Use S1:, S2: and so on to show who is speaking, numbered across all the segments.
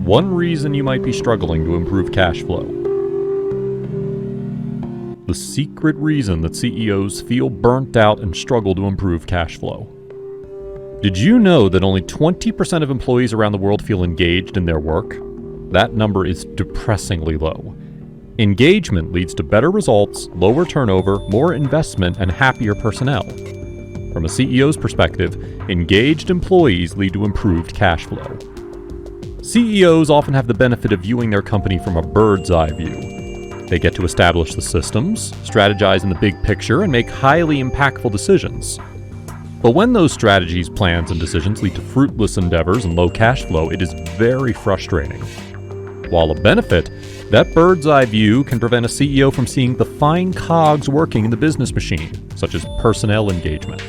S1: one reason you might be struggling to improve cash flow. The secret reason that CEOs feel burnt out and struggle to improve cash flow. Did you know that only 20% of employees around the world feel engaged in their work? That number is depressingly low. Engagement leads to better results, lower turnover, more investment, and happier personnel. From a CEO's perspective, engaged employees lead to improved cash flow. CEOs often have the benefit of viewing their company from a bird's eye view. They get to establish the systems, strategize in the big picture, and make highly impactful decisions. But when those strategies, plans, and decisions lead to fruitless endeavors and low cash flow, it is very frustrating. While a benefit, that bird's eye view can prevent a CEO from seeing the fine cogs working in the business machine, such as personnel engagement.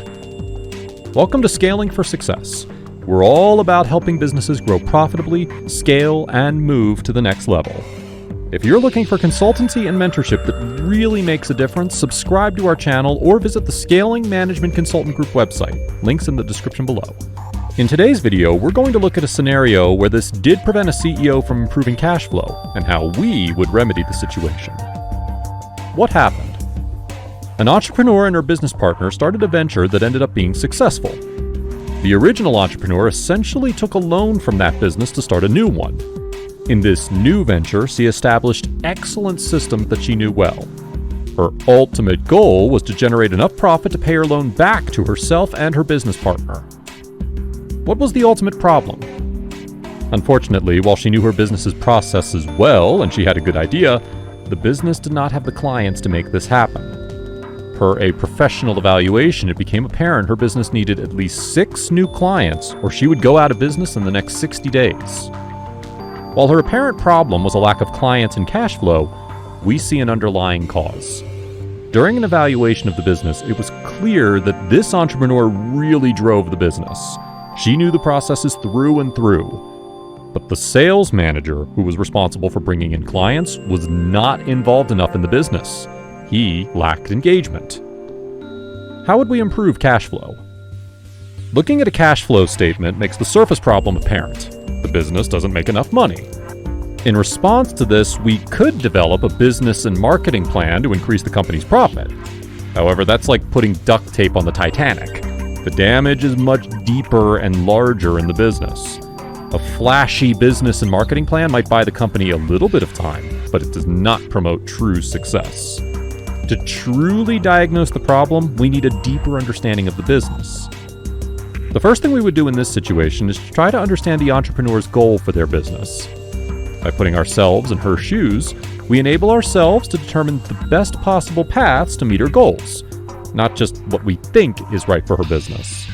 S1: Welcome to Scaling for Success. We're all about helping businesses grow profitably, scale, and move to the next level. If you're looking for consultancy and mentorship that really makes a difference, subscribe to our channel or visit the Scaling Management Consultant Group website. Links in the description below. In today's video, we're going to look at a scenario where this did prevent a CEO from improving cash flow and how we would remedy the situation. What happened? An entrepreneur and her business partner started a venture that ended up being successful. The original entrepreneur essentially took a loan from that business to start a new one. In this new venture, she established excellent systems that she knew well. Her ultimate goal was to generate enough profit to pay her loan back to herself and her business partner. What was the ultimate problem? Unfortunately, while she knew her business's processes well and she had a good idea, the business did not have the clients to make this happen. Per a professional evaluation, it became apparent her business needed at least 6 new clients or she would go out of business in the next 60 days. While her apparent problem was a lack of clients and cash flow, we see an underlying cause. During an evaluation of the business, it was clear that this entrepreneur really drove the business. She knew the processes through and through. But the sales manager, who was responsible for bringing in clients, was not involved enough in the business. He lacked engagement. How would we improve cash flow? Looking at a cash flow statement makes the surface problem apparent. The business doesn't make enough money. In response to this, we could develop a business and marketing plan to increase the company's profit. However, that's like putting duct tape on the Titanic. The damage is much deeper and larger in the business. A flashy business and marketing plan might buy the company a little bit of time, but it does not promote true success. To truly diagnose the problem, we need a deeper understanding of the business. The first thing we would do in this situation is to try to understand the entrepreneur's goal for their business. By putting ourselves in her shoes, we enable ourselves to determine the best possible paths to meet her goals, not just what we think is right for her business.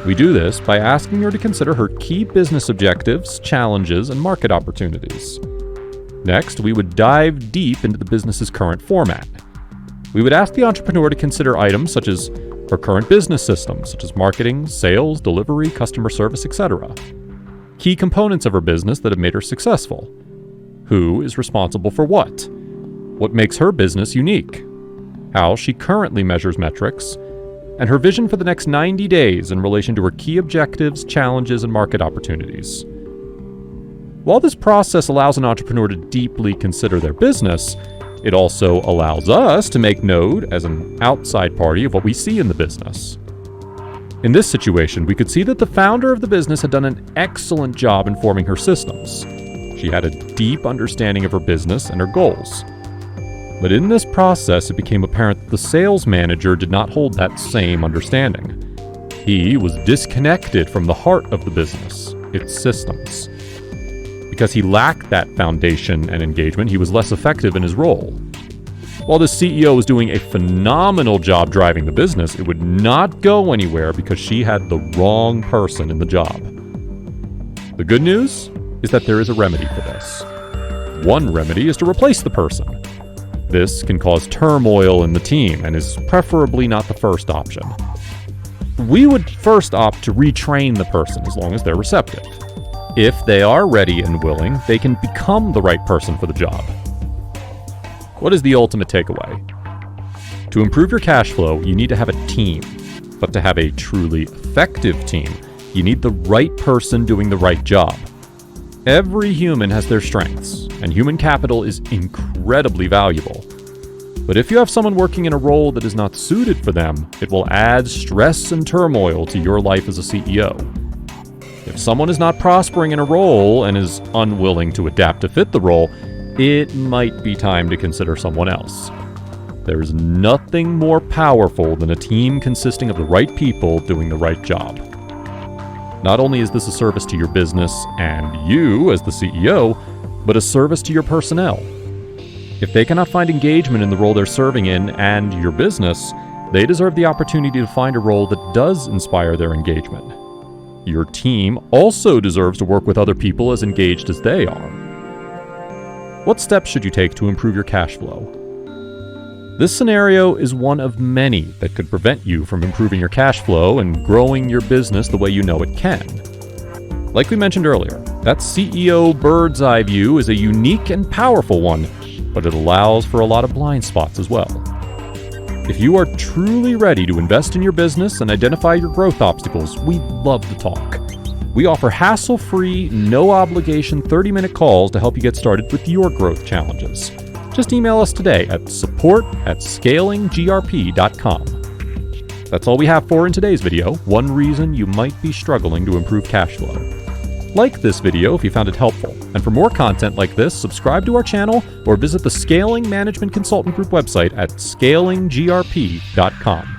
S1: We do this by asking her to consider her key business objectives, challenges, and market opportunities. Next, we would dive deep into the business's current format. We would ask the entrepreneur to consider items such as her current business systems, such as marketing, sales, delivery, customer service, etc. Key components of her business that have made her successful. Who is responsible for what? What makes her business unique? How she currently measures metrics, and her vision for the next 90 days in relation to her key objectives, challenges, and market opportunities. While this process allows an entrepreneur to deeply consider their business, it also allows us to make note as an outside party of what we see in the business. In this situation, we could see that the founder of the business had done an excellent job in forming her systems. She had a deep understanding of her business and her goals. But in this process, it became apparent that the sales manager did not hold that same understanding. He was disconnected from the heart of the business, its systems. Because he lacked that foundation and engagement, he was less effective in his role. While the CEO was doing a phenomenal job driving the business, it would not go anywhere because she had the wrong person in the job. The good news is that there is a remedy for this. One remedy is to replace the person. This can cause turmoil in the team and is preferably not the first option. We would first opt to retrain the person as long as they're receptive. If they are ready and willing, they can become the right person for the job. What is the ultimate takeaway? To improve your cash flow, you need to have a team. But to have a truly effective team, you need the right person doing the right job. Every human has their strengths, and human capital is incredibly valuable. But if you have someone working in a role that is not suited for them, it will add stress and turmoil to your life as a CEO. If someone is not prospering in a role and is unwilling to adapt to fit the role, it might be time to consider someone else. There is nothing more powerful than a team consisting of the right people doing the right job. Not only is this a service to your business and you as the CEO, but a service to your personnel. If they cannot find engagement in the role they're serving in and your business, they deserve the opportunity to find a role that does inspire their engagement. Your team also deserves to work with other people as engaged as they are. What steps should you take to improve your cash flow? This scenario is one of many that could prevent you from improving your cash flow and growing your business the way you know it can. Like we mentioned earlier, that CEO bird's eye view is a unique and powerful one, but it allows for a lot of blind spots as well. If you are truly ready to invest in your business and identify your growth obstacles, we'd love to talk. We offer hassle-free, no-obligation 30-minute calls to help you get started with your growth challenges. Just email us today at support@scalinggrp.com. That's all we have for in today's video, one reason you might be struggling to improve cash flow. Like this video if you found it helpful, and for more content like this, subscribe to our channel or visit the Scaling Management Consultant Group website at scalinggrp.com.